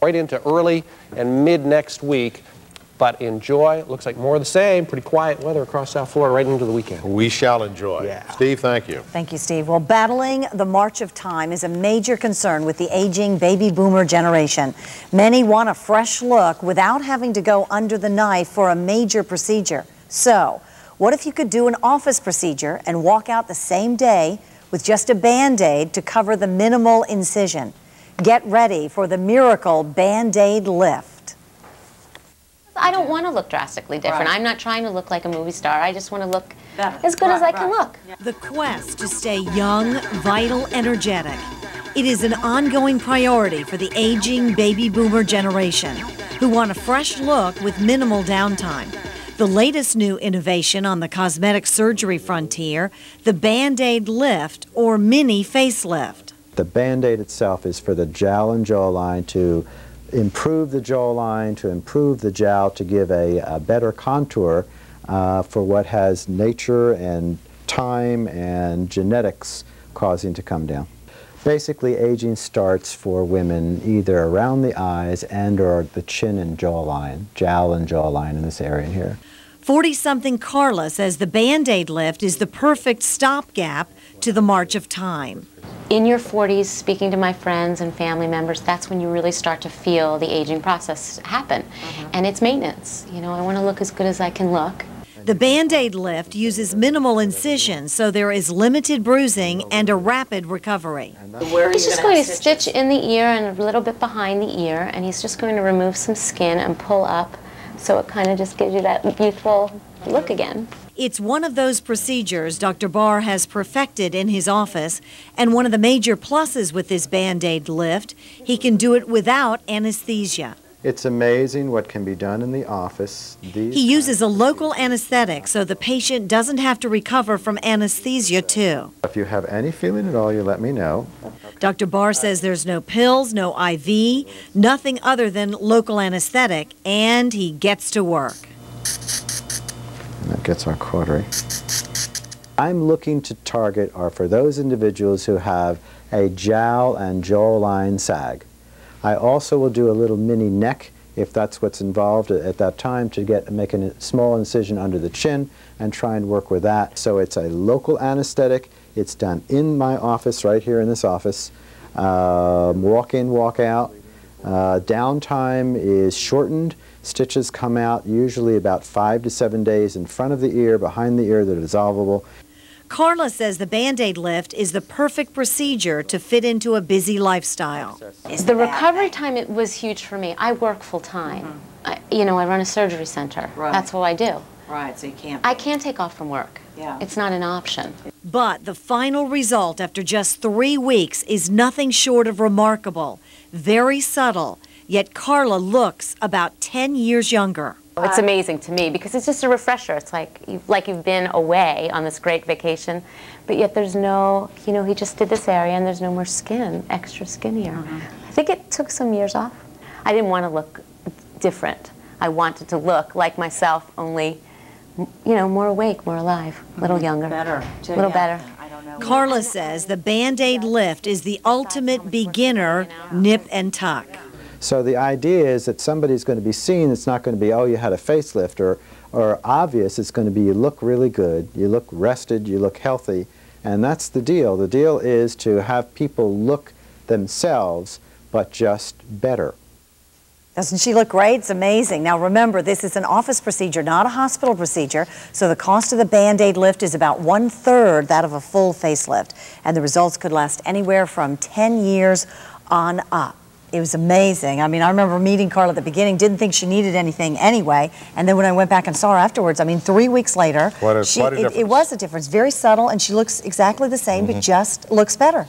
right into early and mid next week. But enjoy. It looks like more of the same. Pretty quiet weather across South Florida right into the weekend. We shall enjoy. Yeah. Steve, thank you. Thank you, Steve. Well, battling the march of time is a major concern with the aging baby boomer generation. Many want a fresh look without having to go under the knife for a major procedure. So, what if you could do an office procedure and walk out the same day with just a Band-Aid to cover the minimal incision? Get ready for the miracle Band-Aid lift. I don't want to look drastically different. Right. I'm not trying to look like a movie star. I just want to look Better. as good as I can look. The quest to stay young, vital, energetic. It is an ongoing priority for the aging baby boomer generation who want a fresh look with minimal downtime. The latest new innovation on the cosmetic surgery frontier, the Band-Aid lift or mini facelift. The Band-Aid itself is for the jowl and jawline to improve the jawline, to improve the jowl, to give a better contour for what has nature and time and genetics causing to come down. Basically, aging starts for women either around the eyes and or the chin and jawline, jowl and jawline in this area here. 40-something Carla says the Band-Aid lift is the perfect stopgap to the march of time. In your 40s, speaking to my friends and family members, that's when you really start to feel the aging process happen. And it's maintenance. You know, I want to look as good as I can look. The Band-Aid lift uses minimal incision, so there is limited bruising and a rapid recovery. He's just going to stitch in the ear and a little bit behind the ear, and he's just going to remove some skin and pull up, so it kind of just gives you that youthful look again. It's one of those procedures Dr. Barr has perfected in his office, and one of the major pluses with this Band-Aid lift, he can do it without anesthesia. It's amazing what can be done in the office. He uses a local anesthetic so the patient doesn't have to recover from anesthesia too. If you have any feeling at all, you let me know. Dr. Barr says there's no pills, no IV, nothing other than local anesthetic, and he gets to work. And that gets our cautery. I'm looking to target are for those individuals who have a jowl and jawline sag. I also will do a little mini neck if that's what's involved at that time to make a small incision under the chin and try and work with that. So it's a local anesthetic. It's done in my office right here in this office. Walk in, walk out. Downtime is shortened. Stitches come out usually about 5 to 7 days in front of the ear, behind the ear. They're dissolvable. Carla says the Band-Aid lift is the perfect procedure to fit into a busy lifestyle. The recovery time, it was huge for me. I work full time. You know, I run a surgery center. Right. That's what I do. Right, so you can't. I can't take off from work. Yeah. It's not an option. But the final result after just 3 weeks is nothing short of remarkable. Very subtle, yet Carla looks about 10 years younger. It's amazing to me because it's just a refresher. It's like you've been away on this great vacation, but yet there's no, you know, he just did this area and there's no more skin, extra skin here. I think it took some years off. I didn't want to look different. I wanted to look like myself, only, you know, more awake, more alive, a little younger. Better. A little better. I don't know. Carla says the Band-Aid lift is the ultimate beginner nip and tuck. So the idea is that somebody's going to be seen, it's not going to be, oh, you had a facelift, or obvious. It's going to be you look really good, you look rested, you look healthy, and that's the deal. The deal is to have people look themselves, but just better. Doesn't she look great? It's amazing. Now remember, this is an office procedure, not a hospital procedure, so the cost of the Band-Aid lift is about 1/3 that of a full facelift, and the results could last anywhere from 10 years on up. It was amazing. I mean, I remember meeting Carla at the beginning, didn't think she needed anything anyway, and then when I went back and saw her afterwards, I mean, 3 weeks later, quite a difference. It was a difference. Very subtle, and she looks exactly the same, but just looks better,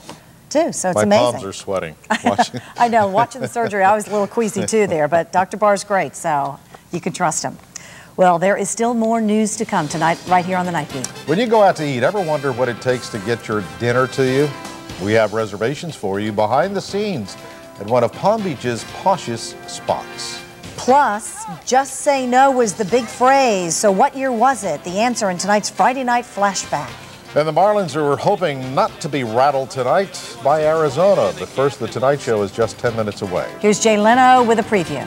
too, so it's amazing. My palms are sweating watching. I know, watching the surgery, I was a little queasy, too, there, but Dr. Barr's great, so you can trust him. Well, there is still more news to come tonight, right here on The Night Beat. When you go out to eat, ever wonder what it takes to get your dinner to you? We have reservations for you behind the scenes at one of Palm Beach's poshest spots. Plus, just say no was the big phrase. So what year was it? The answer in tonight's Friday Night Flashback. And the Marlins are hoping not to be rattled tonight by Arizona. But first, the Tonight Show is just 10 minutes away. Here's Jay Leno with a preview.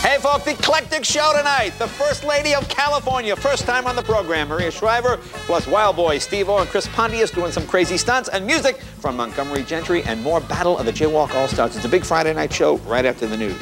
Hey folks, the eclectic show tonight. The First Lady of California, first time on the program, Maria Shriver, plus Wild Boy Steve-O and Chris Pontius doing some crazy stunts, and music from Montgomery Gentry, and more Battle of the Jaywalk All-Stars. It's a big Friday night show right after the news.